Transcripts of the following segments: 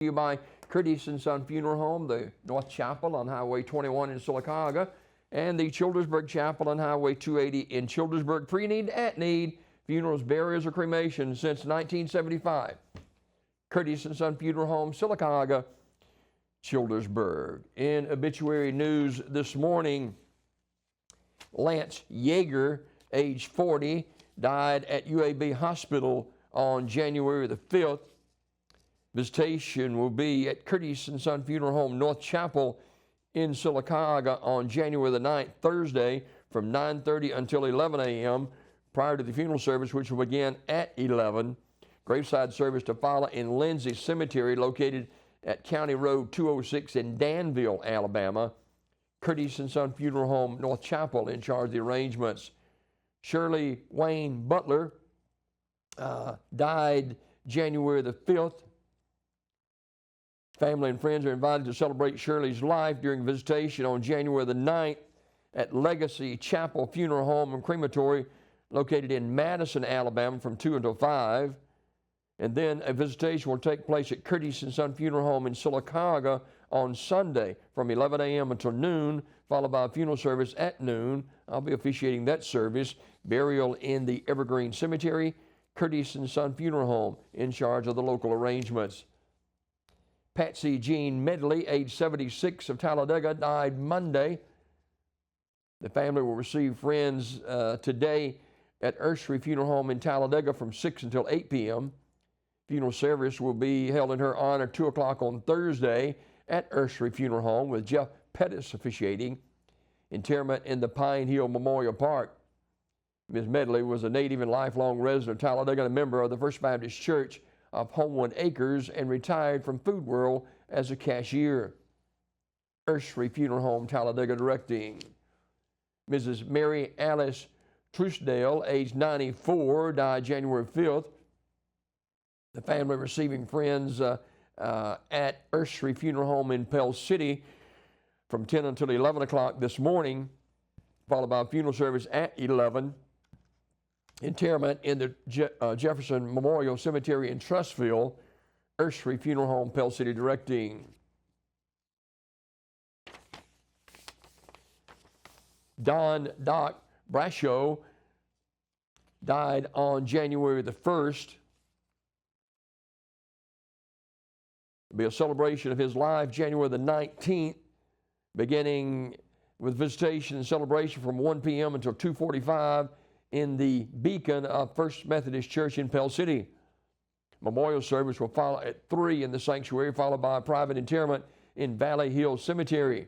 You by Curtis and Son Funeral Home, the North Chapel on Highway 21 in Sylacauga, and the Childersburg Chapel on Highway 280 in Childersburg. Pre-need, at-need, funerals, burials, or cremation since 1975. Curtis and Son Funeral Home, Sylacauga, Childersburg. In obituary news this morning, Lance Yeager, age 40, died at UAB Hospital on January the 5th. Visitation will be at Curtis and Son Funeral Home, North Chapel in Sylacauga on January the 9th, Thursday, from 9:30 until 11 a.m. prior to the funeral service, which will begin at 11. Graveside service to follow in Lindsay Cemetery, located at County Road 206 in Danville, Alabama. Curtis and Son Funeral Home, North Chapel, in charge of the arrangements. Shirley Wayne Butler died January the 5th. Family and friends are invited to celebrate Shirley's life during visitation on January the 9th at Legacy Chapel Funeral Home and Crematory, located in Madison, Alabama, from 2 until 5. And then a visitation will take place at Curtis and Son Funeral Home in Sylacauga on Sunday from 11 a.m. until noon, followed by a funeral service at noon. I'll be officiating that service. Burial in the Evergreen Cemetery. Curtis and Son Funeral Home in charge of the local arrangements. Patsy Jean Medley, age 76, of Talladega, died Monday. The family will receive friends today at Ursery Funeral Home in Talladega from 6 until 8 p.m. Funeral service will be held in her honor 2 o'clock on Thursday at Ursery Funeral Home, with Jeff Pettis officiating. Interment in the Pine Hill Memorial Park. Ms. Medley was a native and lifelong resident of Talladega and a member of the First Baptist Church of Homewood Acres, and retired from Food World as a cashier. Ursery Funeral Home, Talladega, directing. Mrs. Mary Alice Truesdale, age 94, died January 5th. The family receiving friends at Ursery Funeral Home in Pell City from 10 until 11 o'clock this morning, followed by a funeral service at 11. Interment in the Jefferson Memorial Cemetery in Trussville. Ursery Funeral Home, Pell City, directing. Don Doc Brasho died on January the 1st. There'll be a celebration of his life January the 19th, beginning with visitation and celebration from 1 p.m. until 2:45 in the Beacon of First Methodist Church in Pell City. Memorial service will follow at 3 in the sanctuary, followed by a private interment in Valley Hill Cemetery.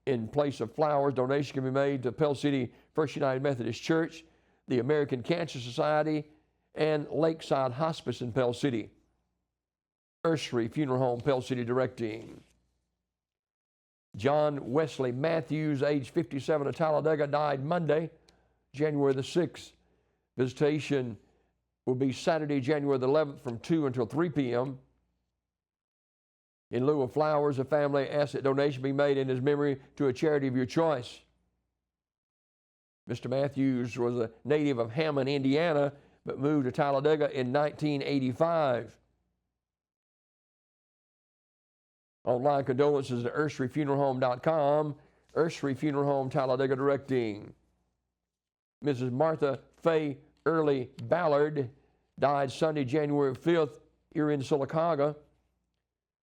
In place of flowers, donation can be made to Pell City First United Methodist Church, the American Cancer Society, and Lakeside Hospice in Pell City. Ursery Funeral Home, Pell City, directing. John Wesley Matthews, age 57, of Talladega, died Monday, January the 6th. Visitation will be Saturday, January the 11th, from 2 until 3 p.m. In lieu of flowers, a family asks that donation be made in his memory to a charity of your choice. Mr. Matthews was a native of Hammond, Indiana, but moved to Talladega in 1985. Online condolences at urseryfuneralhome.com. Ursery Funeral Home, Talladega, directing. Mrs. Martha Faye Early Ballard died Sunday, January 5th, here in Sylacauga.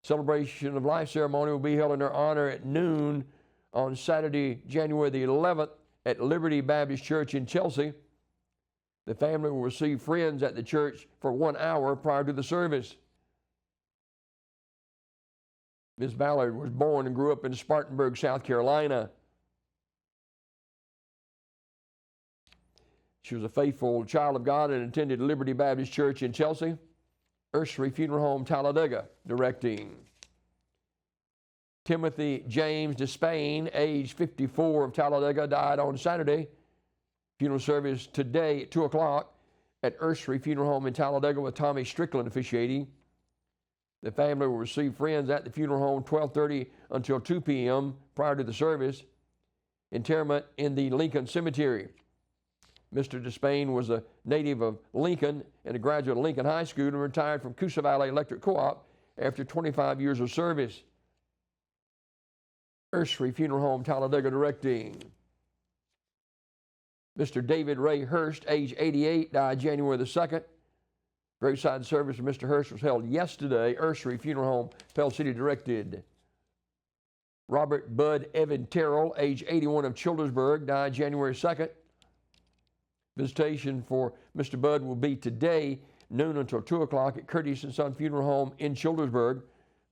Celebration of life ceremony will be held in her honor at noon on Saturday, January the 11th, at Liberty Baptist Church in Chelsea. The family will receive friends at the church for 1 hour prior to the service. Ms. Ballard was born and grew up in Spartanburg, South Carolina. She was a faithful child of God and attended Liberty Baptist Church in Chelsea. Ursery Funeral Home, Talladega, directing. Timothy James Despain, age 54, of Talladega, died on Saturday. Funeral service today at 2 o'clock at Ursery Funeral Home in Talladega, with Tommy Strickland officiating. The family will receive friends at the funeral home 12:30 until 2 p.m. prior to the service. Interment in the Lincoln Cemetery. Mr. Despain was a native of Lincoln and a graduate of Lincoln High School, and retired from Coosa Valley Electric Co-op after 25 years of service. Ursery Funeral Home, Talladega, directing. Mr. David Ray Hurst, age 88, died January the 2nd. Graveside service for Mr. Hurst was held yesterday. Ursery Funeral Home, Pell City, directed. Robert Bud Evan Terrell, age 81, of Childersburg, died January 2nd. Visitation for Mr. Bud will be today, noon until 2 o'clock at Curtis & Son Funeral Home in Childersburg,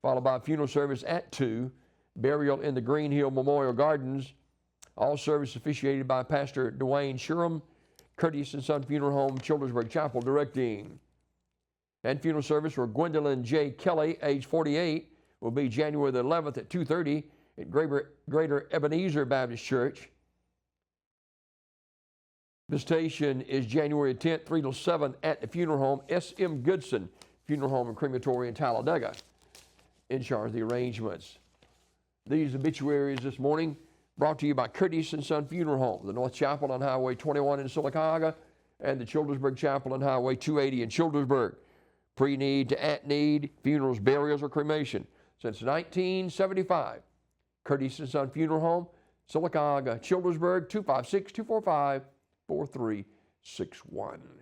followed by a funeral service at 2, burial in the Green Hill Memorial Gardens. All service officiated by Pastor Dwayne Shuram, Curtis & Son Funeral Home, Childersburg Chapel, directing. And funeral service for Gwendolyn J. Kelly, age 48, will be January the 11th at 2:30 at Greater Ebenezer Baptist Church. Visitation is January 10th, 3 till 7 at the funeral home, S.M. Goodson Funeral Home and Crematory in Talladega, in charge of the arrangements. These obituaries this morning brought to you by Curtis & Son Funeral Home, the North Chapel on Highway 21 in Sylacauga, and the Childersburg Chapel on Highway 280 in Childersburg. Pre-need to at-need, funerals, burials, or cremation. Since 1975, Curtis & Son Funeral Home, Sylacauga, Childersburg, 256-245-4361.